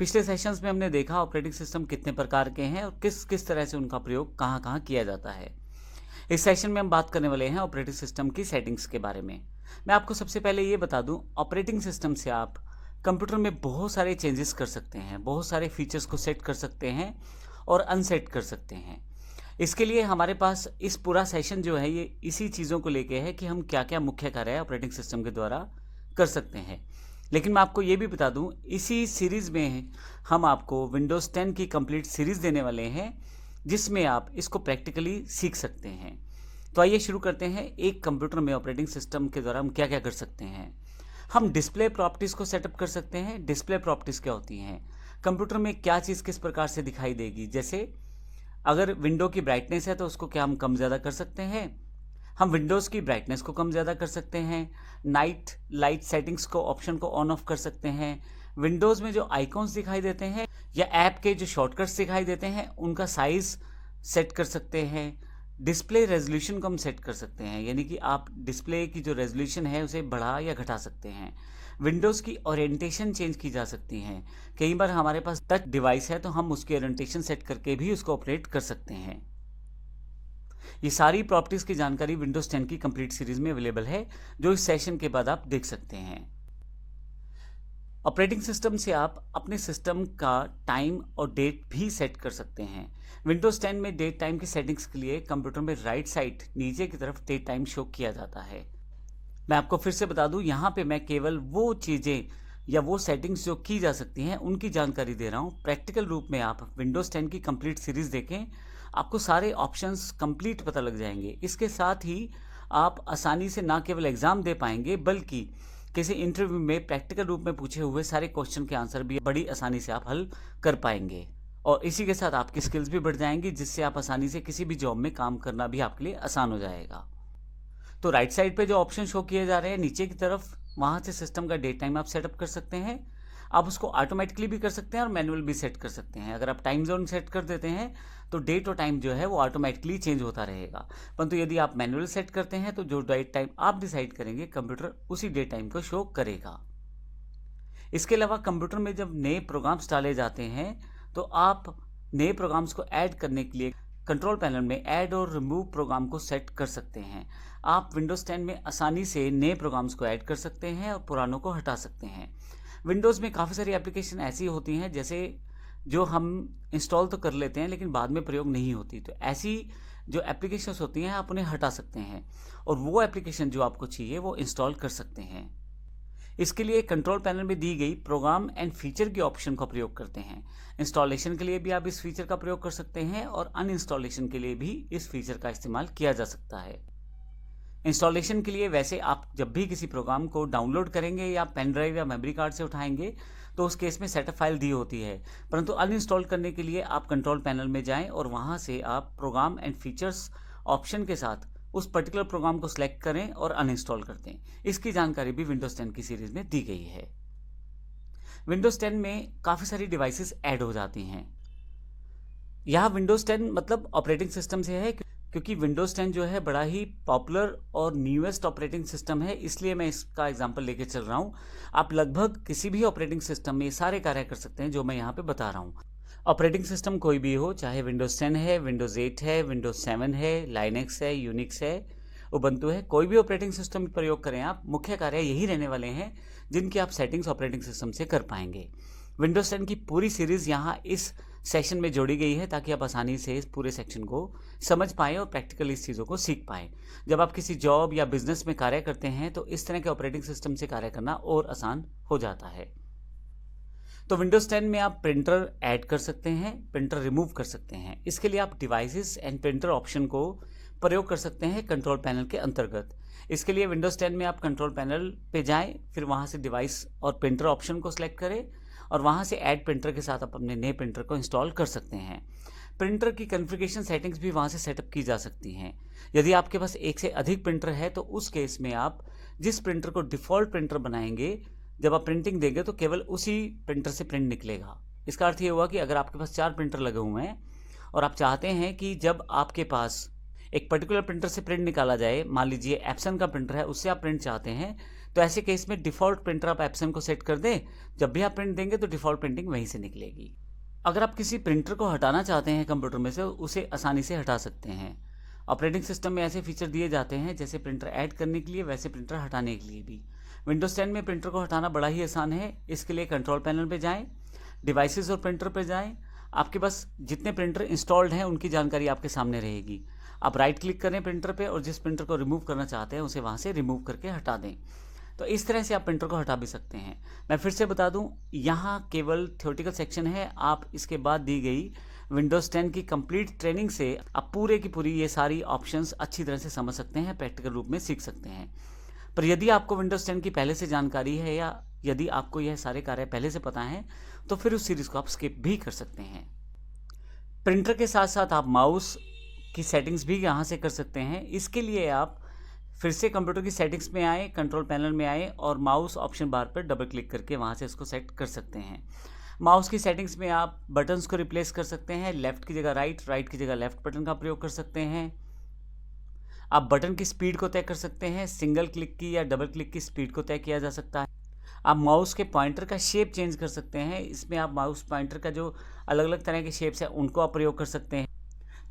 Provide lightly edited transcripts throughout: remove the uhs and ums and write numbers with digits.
पिछले सेशंस में हमने देखा ऑपरेटिंग सिस्टम कितने प्रकार के हैं और किस किस तरह से उनका प्रयोग कहाँ कहाँ किया जाता है। इस सेशन में हम बात करने वाले हैं ऑपरेटिंग सिस्टम की सेटिंग्स के बारे में। मैं आपको सबसे पहले ये बता दूं, ऑपरेटिंग सिस्टम से आप कंप्यूटर में बहुत सारे चेंजेस कर सकते हैं, बहुत सारे फीचर्स को सेट कर सकते हैं और अनसेट कर सकते हैं। इसके लिए हमारे पास इस पूरा सेशन जो है ये इसी चीज़ों को लेके है कि हम क्या क्या मुख्य कार्य ऑपरेटिंग सिस्टम के द्वारा कर सकते हैं। लेकिन मैं आपको ये भी बता दूं, इसी सीरीज़ में हम आपको विंडोज़ 10 की कंप्लीट सीरीज़ देने वाले हैं, जिसमें आप इसको प्रैक्टिकली सीख सकते हैं। तो आइए शुरू करते हैं। एक कंप्यूटर में ऑपरेटिंग सिस्टम के द्वारा हम क्या क्या कर सकते हैं। हम डिस्प्ले प्रॉपर्टीज़ को सेटअप कर सकते हैं। डिस्प्ले प्रॉपर्टीज़ क्या होती हैं? कंप्यूटर में क्या चीज़ किस प्रकार से दिखाई देगी। जैसे अगर विंडो की ब्राइटनेस है तो उसको क्या हम कम ज़्यादा कर सकते हैं। हम विंडोज़ की ब्राइटनेस को कम ज़्यादा कर सकते हैं। नाइट लाइट सेटिंग्स को ऑप्शन को ऑन ऑफ कर सकते हैं। विंडोज़ में जो आइकॉन्स दिखाई देते हैं या ऐप के जो शॉर्टकट्स दिखाई देते हैं उनका साइज़ सेट कर सकते हैं। डिस्प्ले रेजोल्यूशन को हम सेट कर सकते हैं, यानी कि आप डिस्प्ले की जो रेजोल्यूशन है उसे बढ़ा या घटा सकते हैं। विंडोज़ की ओरिएंटेशन चेंज की जा सकती है। कई बार हमारे पास टच डिवाइस है तो हम उसकी ओरिएंटेशन सेट करके भी उसको ऑपरेट कर सकते हैं। ये सारी प्रॉपर्टीज़ की जानकारी विंडोज़ 10 की कंप्लीट सीरीज़ में अवेलेबल है, जो इस सेशन के बाद आप देख सकते हैं। ऑपरेटिंग सिस्टम से आप अपने सिस्टम का टाइम और डेट भी सेट कर सकते हैं। विंडोज़ 10 में डेट टाइम की सेटिंग्स के लिए कंप्यूटर में राइट साइड नीचे की तरफ डेट टाइम शो किया जाता है। मैं आपको फिर से बता दूं, यहाँ पे मैं केवल वो चीज़ें या वो सेटिंग्स जो की जा सकती हैं उनकी जानकारी दे रहा हूँ। प्रैक्टिकल रूप में आप विंडोज़ 10 की कंप्लीट सीरीज़ देखें, आपको सारे ऑप्शंस कंप्लीट पता लग जाएंगे। इसके साथ ही आप आसानी से ना केवल एग्ज़ाम दे पाएंगे बल्कि किसी इंटरव्यू में प्रैक्टिकल रूप में पूछे हुए सारे क्वेश्चन के आंसर भी बड़ी आसानी से आप हल कर पाएंगे। और इसी के साथ आपकी स्किल्स भी बढ़ जाएंगी, जिससे आप आसानी से किसी भी जॉब में काम करना भी आपके लिए आसान हो जाएगा। तो राइट साइड पे जो ऑप्शन शो किए जा रहे हैं नीचे की तरफ, वहाँ से सिस्टम का डेट टाइम आप सेटअप कर सकते हैं। आप उसको ऑटोमेटिकली भी कर सकते हैं और मैनुअल भी सेट कर सकते हैं। अगर आप टाइम जोन सेट कर देते हैं तो डेट और टाइम जो है वो ऑटोमेटिकली चेंज होता रहेगा, परंतु यदि आप मैनुअल सेट करते हैं तो जो डेट टाइम आप डिसाइड करेंगे कंप्यूटर उसी डेट टाइम को शो करेगा। इसके अलावा कंप्यूटर में जब नए प्रोग्राम्स डाले जाते हैं तो आप नए प्रोग्राम्स को ऐड करने के लिए कंट्रोल पैनल में ऐड और रिमूव प्रोग्राम को सेट कर सकते हैं। आप विंडोज़ 10 में आसानी से नए प्रोग्राम्स को ऐड कर सकते हैं और पुरानों को हटा सकते हैं। विंडोज़ में काफ़ी सारी एप्लीकेशन ऐसी होती हैं जैसे जो हम इंस्टॉल तो कर लेते हैं लेकिन बाद में प्रयोग नहीं होती, तो ऐसी जो एप्लीकेशंस होती हैं आप उन्हें हटा सकते हैं और वो एप्लीकेशन जो आपको चाहिए वो इंस्टॉल कर सकते हैं। इसके लिए कंट्रोल पैनल में दी गई प्रोग्राम एंड फीचर के ऑप्शन का प्रयोग करते हैं। इंस्टॉलेशन के लिए भी आप इस फीचर का प्रयोग कर सकते हैं और अनइंस्टॉलेशन के लिए भी इस फीचर का इस्तेमाल किया जा सकता है। इंस्टॉलेशन के लिए वैसे आप जब भी किसी प्रोग्राम को डाउनलोड करेंगे या पेन ड्राइव या मेमोरी कार्ड से उठाएंगे तो उस केस में सेटअप फाइल दी होती है, परंतु अनइंस्टॉल करने के लिए आप कंट्रोल पैनल में जाएं और वहां से आप प्रोग्राम एंड फीचर्स ऑप्शन के साथ उस पर्टिकुलर प्रोग्राम को सिलेक्ट करें और अनइंस्टॉल कर दें। इसकी जानकारी भी विंडोज़ 10 की सीरीज़ में दी गई है। विंडोज़ 10 में काफ़ी सारी डिवाइसेस ऐड हो जाती हैं। यहाँ विंडोज़ 10 मतलब ऑपरेटिंग सिस्टम से है, क्योंकि विंडोज़ 10 जो है बड़ा ही पॉपुलर और न्यूएस्ट ऑपरेटिंग सिस्टम है, इसलिए मैं इसका एग्जांपल लेके चल रहा हूँ। आप लगभग किसी भी ऑपरेटिंग सिस्टम में ये सारे कार्य कर सकते हैं जो मैं यहाँ पे बता रहा हूँ। ऑपरेटिंग सिस्टम कोई भी हो, चाहे विंडोज़ 10 है, विंडोज़ 8 है, विंडोज़ 7 है, लाइनक्स है, यूनिक्स है, उबंटू है, कोई भी ऑपरेटिंग सिस्टम प्रयोग करें आप, मुख्य कार्य यही रहने वाले हैं जिनकी आप सेटिंग्स ऑपरेटिंग सिस्टम से कर पाएंगे। विंडोज़ 10 की पूरी सीरीज़ यहाँ इस सेशन में जोड़ी गई है ताकि आप आसानी से इस पूरे सेक्शन को समझ पाएँ और प्रैक्टिकली इस चीज़ों को सीख पाएँ। जब आप किसी जॉब या बिजनेस में कार्य करते हैं तो इस तरह के ऑपरेटिंग सिस्टम से कार्य करना और आसान हो जाता है। तो विंडोज़ 10 में आप प्रिंटर ऐड कर सकते हैं, प्रिंटर रिमूव कर सकते हैं। इसके लिए आप डिवाइसेस एंड प्रिंटर ऑप्शन को प्रयोग कर सकते हैं कंट्रोल पैनल के अंतर्गत। इसके लिए विंडोज़ 10 में आप कंट्रोल पैनल पे जाएं, फिर वहां से डिवाइस और प्रिंटर ऑप्शन को सिलेक्ट करें और वहां से ऐड प्रिंटर के साथ आप अपने नए प्रिंटर को इंस्टॉल कर सकते हैं। प्रिंटर की कॉन्फ़िगरेशन सेटिंग्स भी वहां से सेटअप की जा सकती हैं। यदि आपके पास एक से अधिक प्रिंटर है तो उस केस में आप जिस प्रिंटर को डिफ़ॉल्ट प्रिंटर बनाएंगे, जब आप प्रिंटिंग देंगे तो केवल उसी प्रिंटर से प्रिंट निकलेगा। इसका अर्थ ये हुआ कि अगर आपके पास 4 प्रिंटर लगे हुए हैं और आप चाहते हैं कि जब आपके पास एक पर्टिकुलर प्रिंटर से प्रिंट निकाला जाए, मान लीजिए एप्सन का प्रिंटर है, उससे आप प्रिंट चाहते हैं, तो ऐसे केस में डिफ़ॉल्ट प्रिंटर आप एप्सन को सेट कर दें, जब भी आप प्रिंट देंगे तो डिफ़ॉल्ट प्रिंटिंग वहीं से निकलेगी। अगर आप किसी प्रिंटर को हटाना चाहते हैं कंप्यूटर में से, उसे आसानी से हटा सकते हैं। ऑपरेटिंग सिस्टम में ऐसे फीचर दिए जाते हैं जैसे प्रिंटर ऐड करने के लिए, वैसे प्रिंटर हटाने के लिए भी। विंडोज़ 10 में प्रिंटर को हटाना बड़ा ही आसान है। इसके लिए कंट्रोल पैनल पे जाएं, डिवाइसेस और प्रिंटर पे जाएं। आपके पास जितने प्रिंटर इंस्टॉल्ड हैं उनकी जानकारी आपके सामने रहेगी। आप राइट क्लिक करें प्रिंटर पे और जिस प्रिंटर को रिमूव करना चाहते हैं उसे वहाँ से रिमूव करके हटा दें। तो इस तरह से आप प्रिंटर को हटा भी सकते हैं। मैं फिर से बता दूं, यहाँ केवल थ्योरेटिकल सेक्शन है। आप इसके बाद दी गई विंडोज़ 10 की कंप्लीट ट्रेनिंग से आप पूरे की पूरी ये सारी ऑप्शंस अच्छी तरह से समझ सकते हैं, प्रैक्टिकल रूप में सीख सकते हैं। पर यदि आपको विंडोज़ 10 की पहले से जानकारी है या यदि आपको यह सारे कार्य पहले से पता हैं, तो फिर उस सीरीज़ को आप स्किप भी कर सकते हैं। प्रिंटर के साथ साथ आप माउस की सेटिंग्स भी यहाँ से कर सकते हैं। इसके लिए आप फिर से कंप्यूटर की सेटिंग्स में आए, कंट्रोल पैनल में आए और माउस ऑप्शन बार पर डबल क्लिक करके वहाँ से इसको सेट कर सकते हैं। माउस की सेटिंग्स में आप बटन्स को रिप्लेस कर सकते हैं। लेफ़्ट की जगह राइट, राइट की जगह लेफ़्ट बटन का प्रयोग कर सकते हैं। आप बटन की स्पीड को तय कर सकते हैं। सिंगल क्लिक की या डबल क्लिक की स्पीड को तय किया जा सकता है। आप माउस के पॉइंटर का शेप चेंज कर सकते हैं। इसमें आप माउस पॉइंटर का जो अलग अलग तरह के शेप्स हैं उनको आप प्रयोग कर सकते हैं।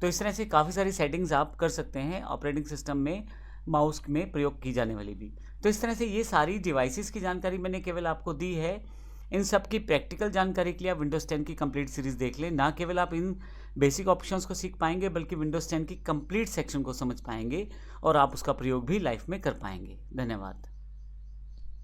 तो इस तरह से काफ़ी सारी सेटिंग्स आप कर सकते हैं ऑपरेटिंग सिस्टम में माउस में प्रयोग की जाने वाली भी। तो इस तरह से ये सारी डिवाइसेस की जानकारी मैंने केवल आपको दी है। इन सब की प्रैक्टिकल जानकारी के लिए आप विंडोज़ 10 की कंप्लीट सीरीज़ देख लें। ना केवल आप इन बेसिक ऑप्शंस को सीख पाएंगे बल्कि विंडोज़ 10 की कंप्लीट सेक्शन को समझ पाएंगे और आप उसका प्रयोग भी लाइफ में कर पाएंगे। धन्यवाद।